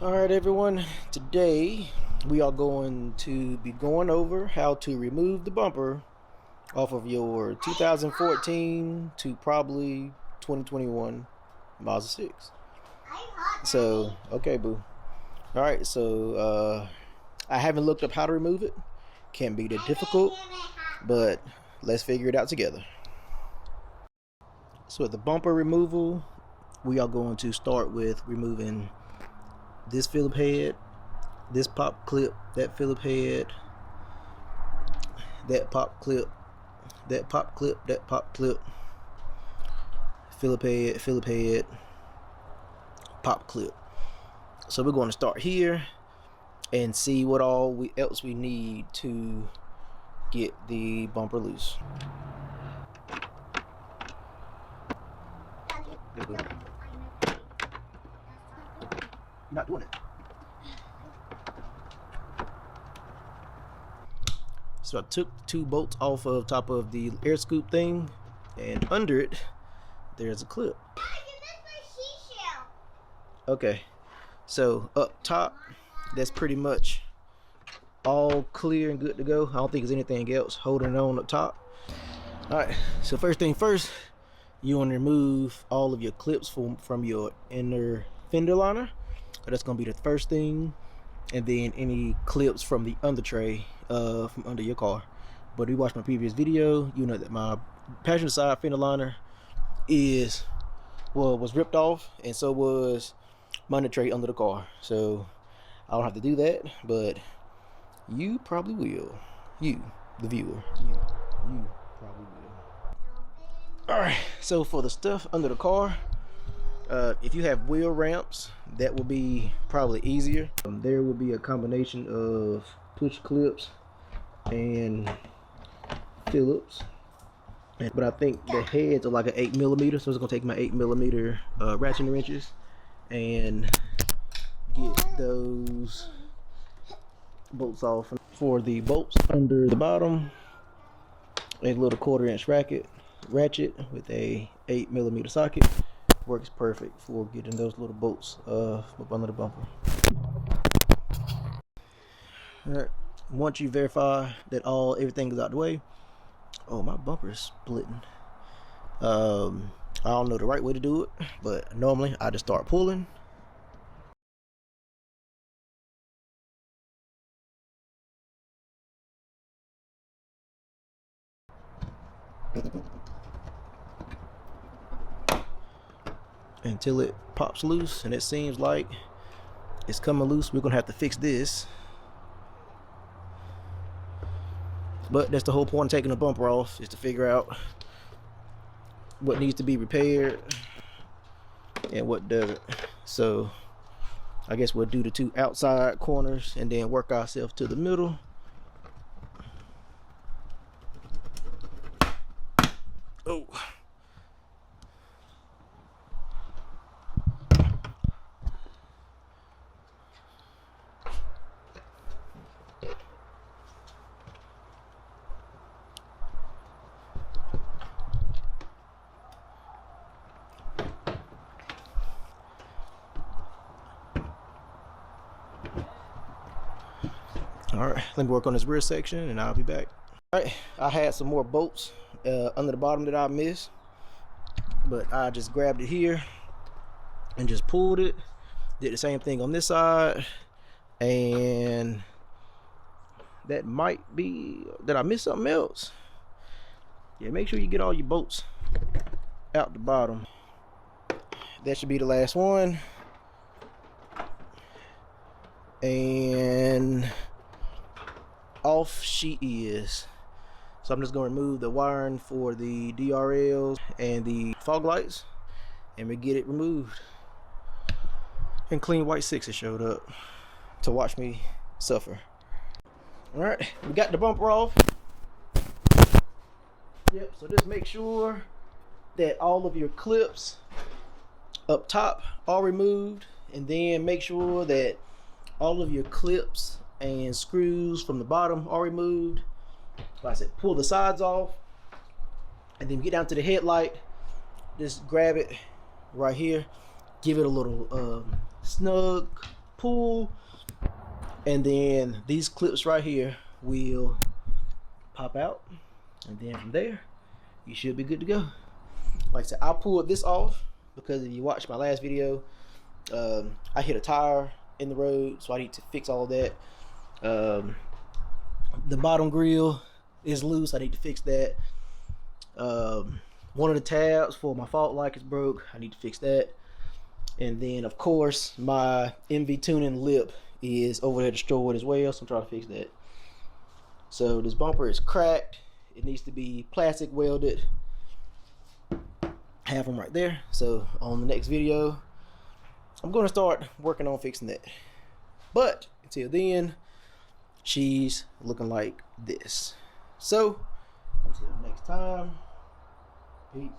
Alright everyone, today we are going to be going over how to remove the bumper off of your 2014 to probably 2021 Mazda 6. So, okay boo. Alright, so I haven't looked up how to remove it. Can't be that difficult, but let's figure it out together. So with the bumper removal, we are going to start with removing this Phillip head, this pop clip, that Phillip head, that pop clip, that pop clip, that pop clip, Phillip head, pop clip. So we're going to start here and see what all else we need to get the bumper loose. You're not doing it. So I took two bolts off of top of the air scoop thing, and under it there's a clip. Okay, so up top, that's pretty much all clear and good to go. I don't think there's anything else holding on up top. Alright, so first thing first, you want to remove all of your clips from your inner fender liner. So that's going to be the first thing, and then any clips from the under tray from under your car. But if you watched my previous video, you know that my passenger side fender liner was ripped off, and so was my under tray under the car. So I don't have to do that, but you probably will. You, the viewer, you probably will. All right, so for the stuff under the car, if you have wheel ramps, that will be probably easier. There will be a combination of push clips and Phillips, but I think the heads are like an 8mm, so it's gonna take my 8mm ratchet wrenches and get those bolts off. For the bolts under the bottom, a little 1/4" ratchet with a 8mm socket works perfect for getting those little bolts up under the bumper. Alright, once you verify that everything is out the way. Oh, my bumper is splitting. I don't know the right way to do it, but normally I just start pulling. Until it pops loose, and it seems like it's coming loose. We're gonna have to fix this, but that's the whole point of taking the bumper off, is to figure out what needs to be repaired and what doesn't. So I guess we'll do the two outside corners and then work ourselves to the middle. Oh, all right, let me work on this rear section and I'll be back. All right, I had some more bolts under the bottom that I missed, but I just grabbed it here and just pulled it. Did the same thing on this side, and that might be that I missed something else. Yeah, make sure you get all your bolts out the bottom. That should be the last one, and off she is. So I'm just gonna remove the wiring for the DRLs and the fog lights, and we get it removed. And clean white 6 has showed up to watch me suffer. All right, we got the bumper off. Yep, so just make sure that all of your clips up top are removed, and then make sure that all of your clips and screws from the bottom are removed. Like I said, pull the sides off, and then get down to the headlight. Just grab it right here, give it a little snug pull, and then these clips right here will pop out, and then from there you should be good to go. Like I said, I pulled this off because if you watched my last video, I hit a tire in the road, so I need to fix all of that. The bottom grill is loose, I need to fix that. One of the tabs for my fault light is broke, I need to fix that. And then of course my MV tuning lip is over there destroyed as well, so I'm trying to fix that. So this bumper is cracked, it needs to be plastic welded. Have them right there. So on the next video I'm going to start working on fixing that, but until then she's looking like this. So until next time, peace.